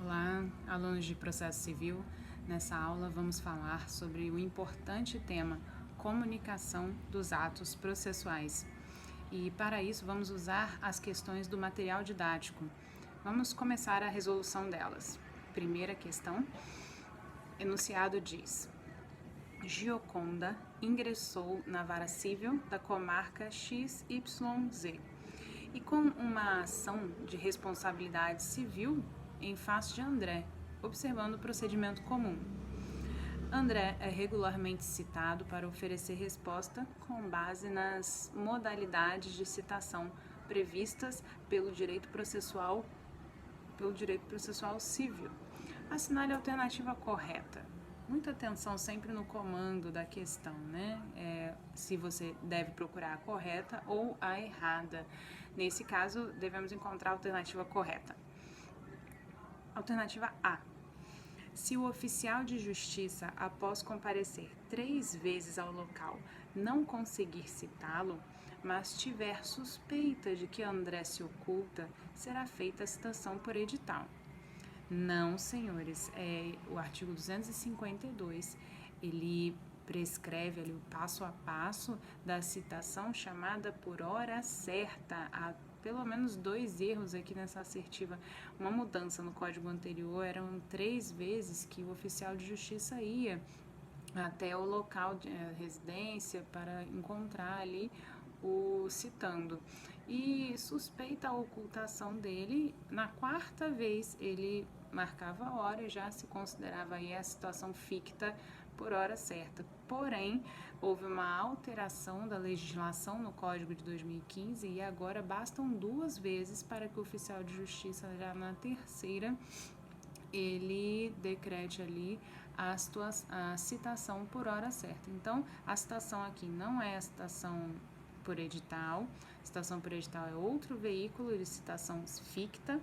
Olá, alunos de processo civil. Nessa aula vamos falar sobre o importante tema comunicação dos atos processuais. E para isso vamos usar as questões do material didático. Vamos começar a resolução delas. Primeira questão, enunciado diz: Gioconda ingressou na vara civil da comarca XYZ e com uma ação de responsabilidade civil em face de André, observando o procedimento comum. André é regularmente citado para oferecer resposta com base nas modalidades de citação previstas pelo direito processual civil. Assinale a alternativa correta. Muita atenção sempre no comando da questão, né? Se você deve procurar a correta ou a errada. Nesse caso, devemos encontrar a alternativa correta. Alternativa A. Se o oficial de justiça, após comparecer 3 vezes ao local, não conseguir citá-lo, mas tiver suspeita de que André se oculta, será feita a citação por edital. Não, senhores, o artigo 252, ele prescreve ali o passo a passo da citação chamada por hora certa. Há pelo menos 2 erros aqui nessa assertiva. Uma mudança no código anterior, eram 3 vezes que o oficial de justiça ia até o local de residência para encontrar ali o citando. E suspeita a ocultação dele, na 4ª vez ele marcava a hora e já se considerava aí a situação ficta por hora certa. Porém, houve uma alteração da legislação no Código de 2015 e agora bastam 2 vezes para que o oficial de justiça, já na 3ª, ele decrete ali a citação por hora certa. Então, a citação aqui não é a citação por edital. A citação por edital é outro veículo de citação ficta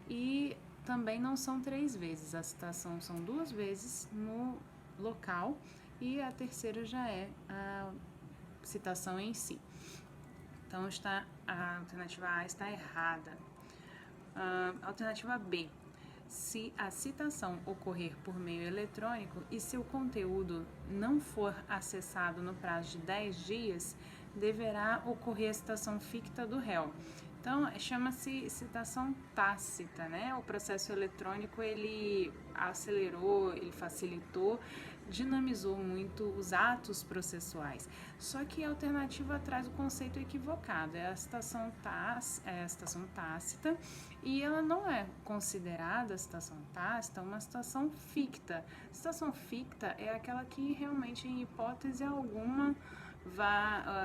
e também não são 3 vezes. A citação são 2 vezes no local e a 3ª já é a citação em si. Então, a alternativa A está errada. Alternativa B. Se a citação ocorrer por meio eletrônico e seu conteúdo não for acessado no prazo de 10 dias, deverá ocorrer a citação ficta do réu. Então, chama-se citação tácita, né? O processo eletrônico, ele acelerou, ele facilitou, dinamizou muito os atos processuais. Só que a alternativa traz o conceito equivocado, é a citação tácita, e ela não é considerada, a citação tácita, uma citação ficta. A citação ficta é aquela que realmente, em hipótese alguma,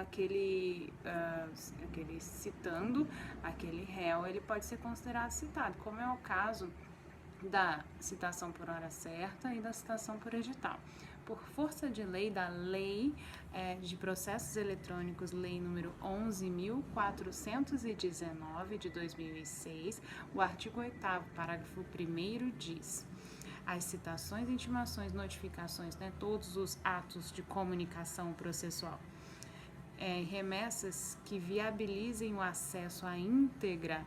aquele citando, aquele réu, ele pode ser considerado citado, como é o caso da citação por hora certa e da citação por edital. Por força de lei da Lei de Processos Eletrônicos, Lei número 11.419 de 2006, o artigo 8º, parágrafo 1º diz: as citações, intimações, notificações, né, todos os atos de comunicação processual, remessas que viabilizem o acesso à íntegra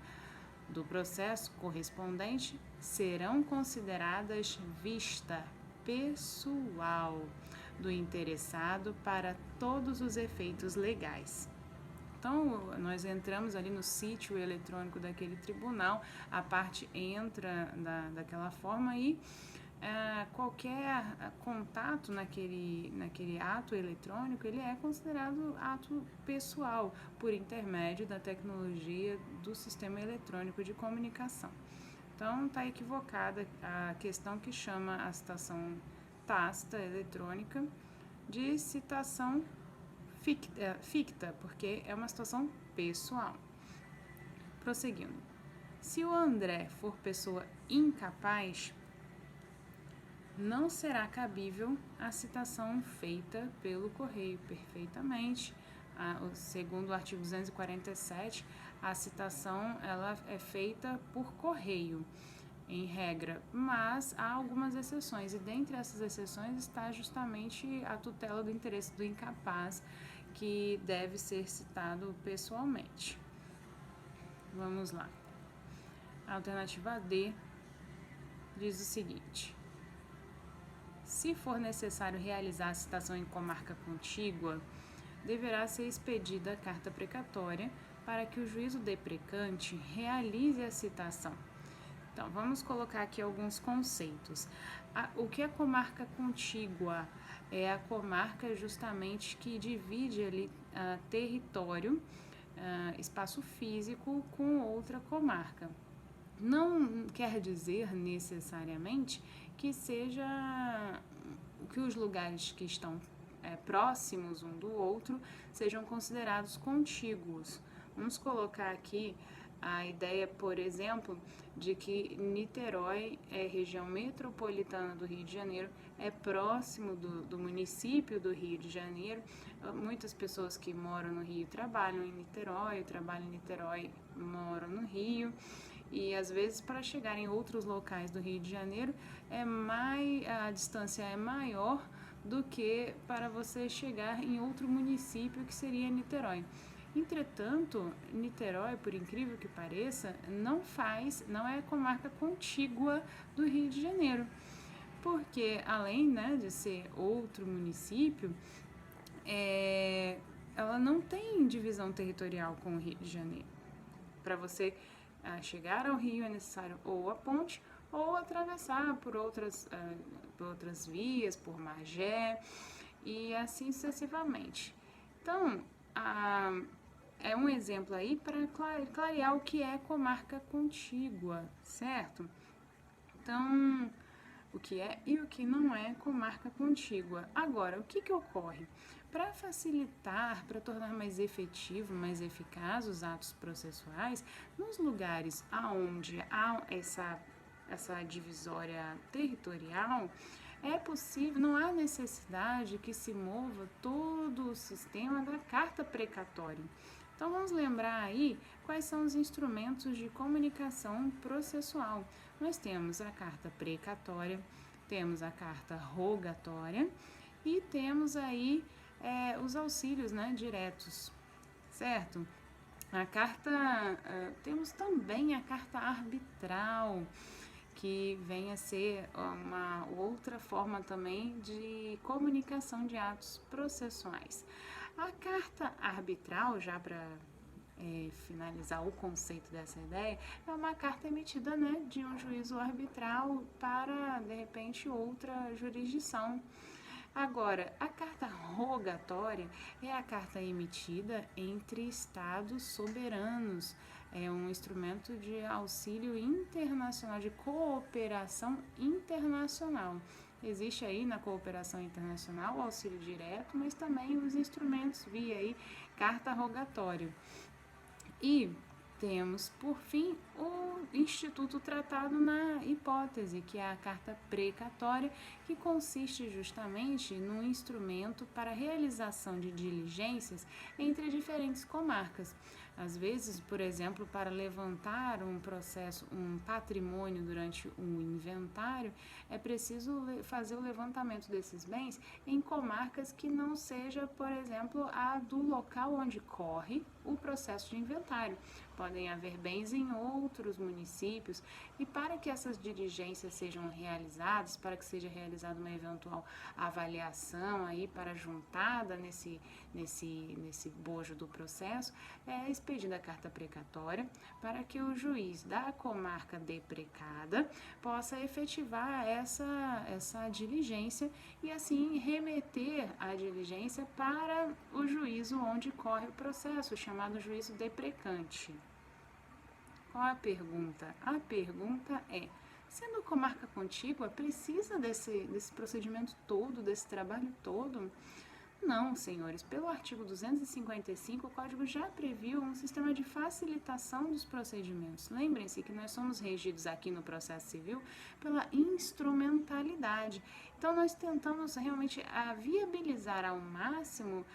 do processo correspondente serão consideradas vista pessoal do interessado para todos os efeitos legais. Então, nós entramos ali no sítio eletrônico daquele tribunal, a parte entra daquela forma e qualquer contato naquele ato eletrônico, ele é considerado ato pessoal, por intermédio da tecnologia do sistema eletrônico de comunicação. Então, está equivocada a questão que chama a citação tácita eletrônica de citação ficta, porque é uma situação pessoal. Prosseguindo. Se o André for pessoa incapaz, não será cabível a citação feita pelo correio. Perfeitamente. Segundo o artigo 247, a citação ela é feita por correio, em regra, mas há algumas exceções, e dentre essas exceções está justamente a tutela do interesse do incapaz, que deve ser citado pessoalmente. Vamos lá. A alternativa D diz o seguinte: se for necessário realizar a citação em comarca contígua, deverá ser expedida a carta precatória para que o juízo deprecante realize a citação. Então, vamos colocar aqui alguns conceitos. O que é comarca contígua? É a comarca justamente que divide ali território, espaço físico com outra comarca. Não quer dizer necessariamente que seja que os lugares que estão próximos um do outro sejam considerados contíguos. Vamos colocar aqui a ideia, por exemplo, de que Niterói é região metropolitana do Rio de Janeiro, é próximo do município do Rio de Janeiro. Muitas pessoas que moram no Rio trabalham em Niterói, moram no Rio. E às vezes para chegar em outros locais do Rio de Janeiro a distância é maior do que para você chegar em outro município que seria Niterói. Entretanto, Niterói, por incrível que pareça, não é comarca contígua do Rio de Janeiro, porque além de ser outro município, ela não tem divisão territorial com o Rio de Janeiro. Para você chegar ao Rio é necessário ou a ponte ou atravessar por outras vias, por Magé e assim sucessivamente. Então, é um exemplo aí para clarear o que é comarca contígua, certo? Então, o que é e o que não é comarca contígua. Agora, o que ocorre? Para facilitar, para tornar mais efetivo, mais eficaz os atos processuais, nos lugares onde há essa divisória territorial, é possível, não há necessidade que se mova todo o sistema da carta precatória. Então vamos lembrar aí quais são os instrumentos de comunicação processual. Nós temos a carta precatória, temos a carta rogatória e temos aí os auxílios diretos, certo? Temos também a carta arbitral, que vem a ser uma outra forma também de comunicação de atos processuais. A carta arbitral, já para finalizar o conceito dessa ideia, é uma carta emitida de um juízo arbitral para, de repente, outra jurisdição. Agora, a carta rogatória é a carta emitida entre estados soberanos. É um instrumento de auxílio internacional, de cooperação internacional. Existe aí na cooperação internacional o auxílio direto, mas também os instrumentos via aí carta rogatória. E temos, por fim, o instituto tratado na hipótese, que é a carta precatória, que consiste justamente num instrumento para a realização de diligências entre diferentes comarcas. Às vezes, por exemplo, para levantar um patrimônio durante um inventário, é preciso fazer o levantamento desses bens em comarcas que não seja, por exemplo, a do local onde corre o processo de inventário. Podem haver bens em outros municípios e para que essas diligências sejam realizadas, para que seja realizada uma eventual avaliação aí para juntada nesse bojo do processo, é expedida a carta precatória para que o juiz da comarca deprecada possa efetivar essa diligência e assim remeter a diligência para o juízo onde corre o processo, chamado juízo deprecante. Qual a pergunta? A pergunta é: sendo comarca contígua, precisa desse procedimento todo, desse trabalho todo? Não, senhores. Pelo artigo 255, o Código já previu um sistema de facilitação dos procedimentos. Lembrem-se que nós somos regidos aqui no processo civil pela instrumentalidade. Então, nós tentamos realmente viabilizar ao máximo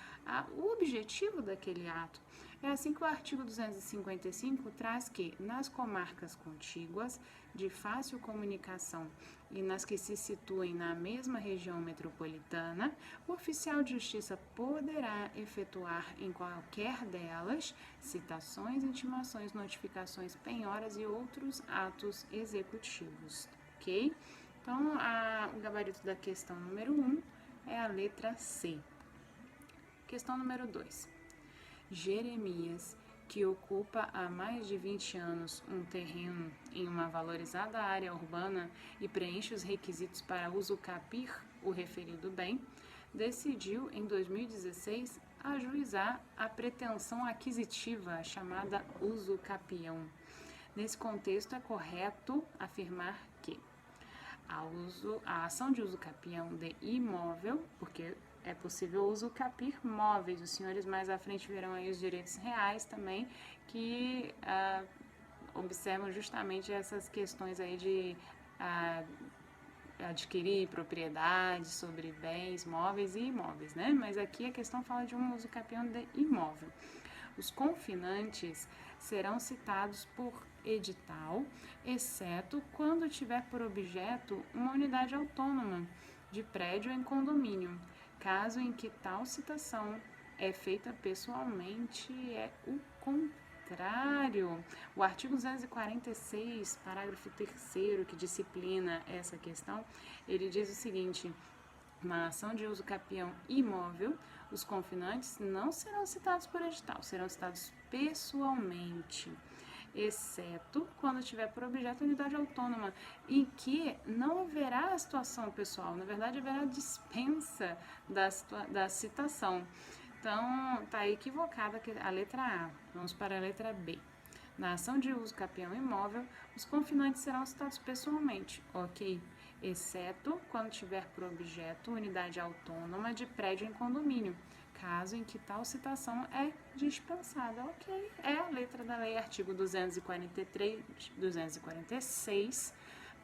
o objetivo daquele ato. É assim que o artigo 255 traz que, nas comarcas contíguas, de fácil comunicação e nas que se situem na mesma região metropolitana, o oficial de justiça poderá efetuar em qualquer delas citações, intimações, notificações, penhoras e outros atos executivos. ok? Então, o gabarito da questão número 1 é a letra C. Questão número 2. Jeremias, que ocupa há mais de 20 anos um terreno em uma valorizada área urbana e preenche os requisitos para usufruir o referido bem, decidiu, em 2016, ajuizar a pretensão aquisitiva chamada usucapião. Nesse contexto, é correto afirmar que a ação de usucapião de imóvel, porque é possível usucapir móveis. Os senhores mais à frente verão aí os direitos reais também, que observam justamente essas questões aí de adquirir propriedade sobre bens móveis e imóveis, né? Mas aqui a questão fala de um usucapião de imóvel. Os confinantes serão citados por edital, exceto quando tiver por objeto uma unidade autônoma de prédio em condomínio. Caso em que tal citação é feita pessoalmente, é o contrário. O artigo 246, parágrafo 3º, que disciplina essa questão, ele diz o seguinte: na ação de uso capião imóvel, os confinantes não serão citados por edital, serão citados pessoalmente, exceto quando tiver por objeto a unidade autônoma, em que não haverá a situação pessoal, na verdade haverá dispensa da citação. Então, está equivocada a letra A. Vamos para a letra B. Na ação de uso capião imóvel, os confinantes serão citados pessoalmente, ok? Exceto quando tiver por objeto unidade autônoma de prédio em condomínio, caso em que tal citação é dispensada, ok? É a letra da lei, artigo 246,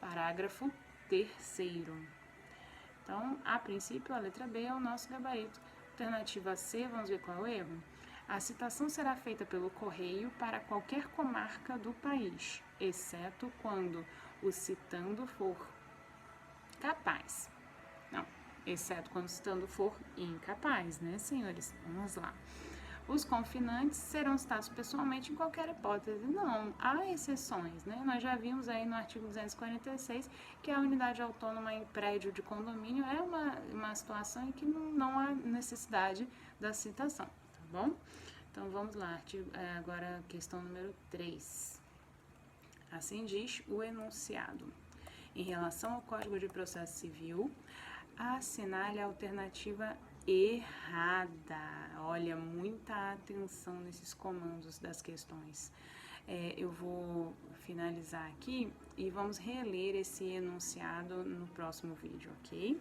parágrafo 3º. Então, a princípio, a letra B é o nosso gabarito. Alternativa C, vamos ver qual é o erro? A citação será feita pelo correio para qualquer comarca do país, exceto quando o citando for capaz. Não, exceto quando o citando for incapaz, né, senhores? Vamos lá. Os confinantes serão citados pessoalmente em qualquer hipótese. Não, há exceções, né? Nós já vimos aí no artigo 246 que a unidade autônoma em prédio de condomínio é uma situação em que não há necessidade da citação, tá bom? Então vamos lá, agora questão número 3. Assim diz o enunciado. Em relação ao Código de Processo Civil, assinale a alternativa errada. Olha, muita atenção nesses comandos das questões. Eu vou finalizar aqui e vamos reler esse enunciado no próximo vídeo, ok?